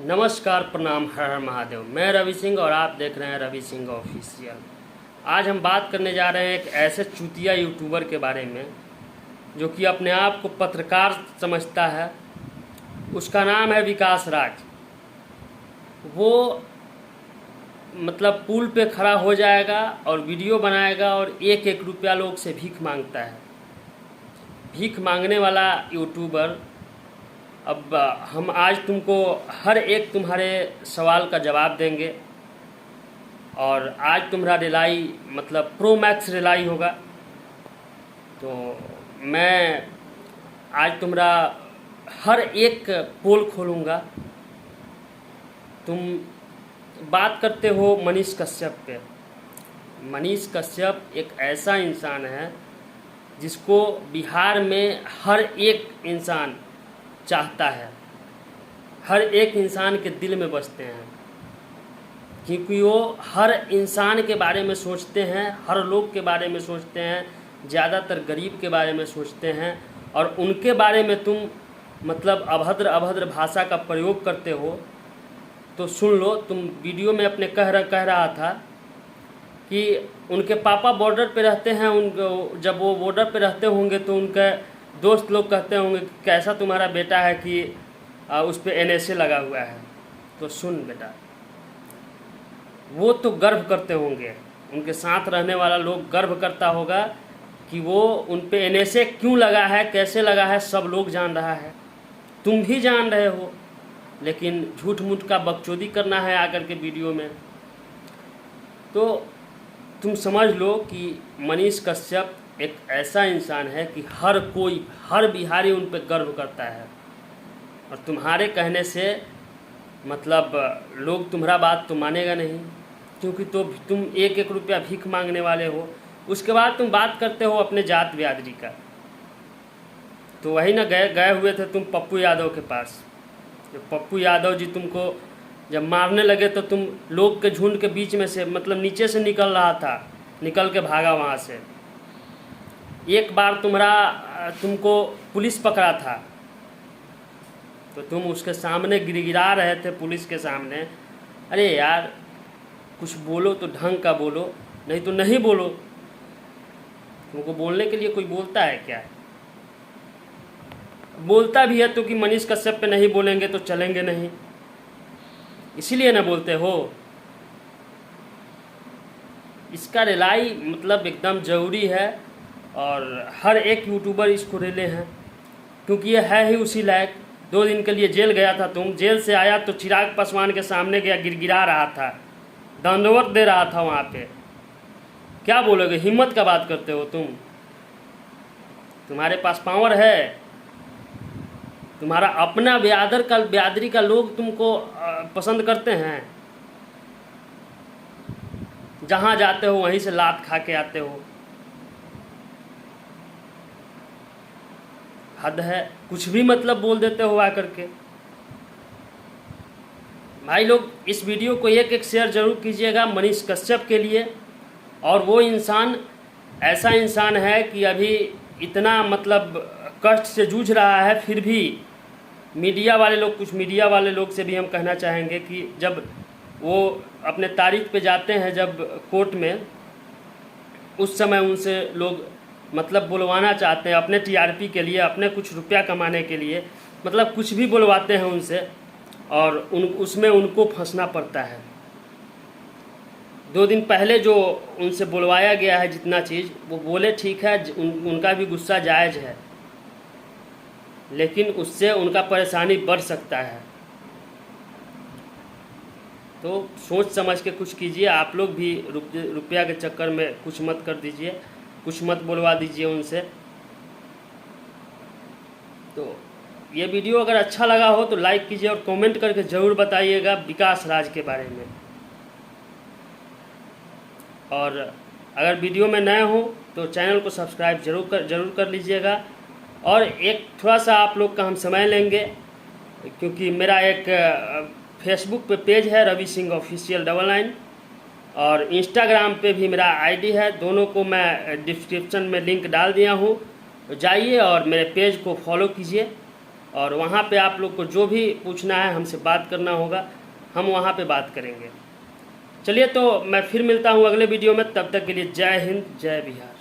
नमस्कार, प्रणाम, हर हर महादेव। मैं रवि सिंह और आप देख रहे हैं रवि सिंह ऑफिशियल। आज हम बात करने जा रहे हैं एक ऐसे चूतिया यूट्यूबर के बारे में जो कि अपने आप को पत्रकार समझता है। उसका नाम है विकास राज। वो मतलब पुल पे खड़ा हो जाएगा और वीडियो बनाएगा और एक एक रुपया लोग से भीख मांगता है। भीख मांगने वाला यूट्यूबर। अब हम आज तुमको हर एक तुम्हारे सवाल का जवाब देंगे और आज तुम्हारा रिलाई मतलब प्रो मैक्स रिलाई होगा। तो मैं आज तुम्हारा हर एक पोल खोलूँगा। तुम बात करते हो मनीष कश्यप पे। मनीष कश्यप एक ऐसा इंसान है जिसको बिहार में हर एक इंसान चाहता है, हर एक इंसान के दिल में बसते हैं, क्योंकि वो हर इंसान के बारे में सोचते हैं, हर लोग के बारे में सोचते हैं, ज़्यादातर गरीब के बारे में सोचते हैं। और उनके बारे में तुम मतलब अभद्र भाषा का प्रयोग करते हो तो सुन लो। तुम वीडियो में अपने कह रहा था कि उनके पापा बॉर्डर पे रहते हैं। जब वो बॉर्डर पे रहते होंगे तो उनके दोस्त लोग कहते होंगे कि कैसा तुम्हारा बेटा है कि उस पर NSA लगा हुआ है। तो सुन बेटा, वो तो गर्व करते होंगे, उनके साथ रहने वाला लोग गर्व करता होगा कि वो उन पे NSA क्यों लगा है, कैसे लगा है, सब लोग जान रहा है, तुम भी जान रहे हो। लेकिन झूठ मूठ का बकचोदी करना है आकर के वीडियो में। तो तुम समझ लो कि मनीष कश्यप एक ऐसा इंसान है कि हर कोई, हर बिहारी उन पर गर्व करता है। और तुम्हारे कहने से मतलब लोग तुम्हारा बात तो मानेगा नहीं, क्योंकि तो तुम एक एक रुपया भीख मांगने वाले हो। उसके बाद तुम बात करते हो अपने जात बिरादरी का। तो वही ना गए हुए थे तुम पप्पू यादव के पास। जब पप्पू यादव जी तुमको जब मारने लगे तो तुम लोग के झुंड के बीच में से मतलब नीचे से निकल रहा था, निकल के भागा वहाँ से। एक बार तुमको पुलिस पकड़ा था तो तुम उसके सामने गिड़गिड़ा रहे थे पुलिस के सामने, अरे यार कुछ बोलो तो ढंग का बोलो, नहीं तो नहीं बोलो। तुमको बोलने के लिए कोई बोलता है क्या? बोलता भी है तो कि मनीष कश्यप पे नहीं बोलेंगे तो चलेंगे नहीं, इसीलिए ना बोलते हो। इसका रिलाई मतलब एकदम ज़रूरी है और हर एक यूट्यूबर इसको रिले हैं, क्योंकि ये है ही उसी लायक। 2 दिन के लिए जेल गया था तुम, जेल से आया तो चिराग पासवान के सामने गया, गिड़गिड़ा रहा था, दंडवत दे रहा था वहाँ पे। क्या बोलोगे? हिम्मत का बात करते हो तुम? तुम्हारे पास पावर है, तुम्हारा अपना बिरादरी का लोग तुमको पसंद करते हैं। जहाँ जाते हो वहीं से लात खा के आते हो। हद है, कुछ भी मतलब बोल देते हो आकर के। भाई लोग इस वीडियो को एक एक शेयर जरूर कीजिएगा मनीष कश्यप के लिए। और वो इंसान ऐसा इंसान है कि अभी इतना मतलब कष्ट से जूझ रहा है, फिर भी मीडिया वाले लोग, कुछ मीडिया वाले लोग से भी हम कहना चाहेंगे कि जब वो अपने तारीख पे जाते हैं जब कोर्ट में, उस समय उनसे लोग मतलब बुलवाना चाहते हैं अपने TRP के लिए, अपने कुछ रुपया कमाने के लिए, मतलब कुछ भी बुलवाते हैं उनसे और उसमें उनको फंसना पड़ता है। 2 दिन पहले जो उनसे बुलवाया गया है जितना चीज़, वो बोले ठीक है, उनका भी गुस्सा जायज़ है, लेकिन उससे उनका परेशानी बढ़ सकता है। तो सोच समझ के कुछ कीजिए। आप लोग भी रुपया के चक्कर में कुछ मत कर दीजिए, कुछ मत बुलवा दीजिए उनसे। तो ये वीडियो अगर अच्छा लगा हो तो लाइक कीजिए और कमेंट करके ज़रूर बताइएगा विकास राज के बारे में। और अगर वीडियो में नए हो तो चैनल को सब्सक्राइब जरूर कर लीजिएगा। और एक थोड़ा सा आप लोग का हम समय लेंगे, क्योंकि मेरा एक फेसबुक पे पेज है रवि सिंह ऑफिशियल 99 और इंस्टाग्राम पे भी मेरा ID है। दोनों को मैं डिस्क्रिप्शन में लिंक डाल दिया हूँ, तो जाइए और मेरे पेज को फॉलो कीजिए। और वहाँ पे आप लोग को जो भी पूछना है हमसे बात करना होगा, हम वहाँ पे बात करेंगे। चलिए तो मैं फिर मिलता हूँ अगले वीडियो में, तब तक के लिए जय हिंद जय बिहार।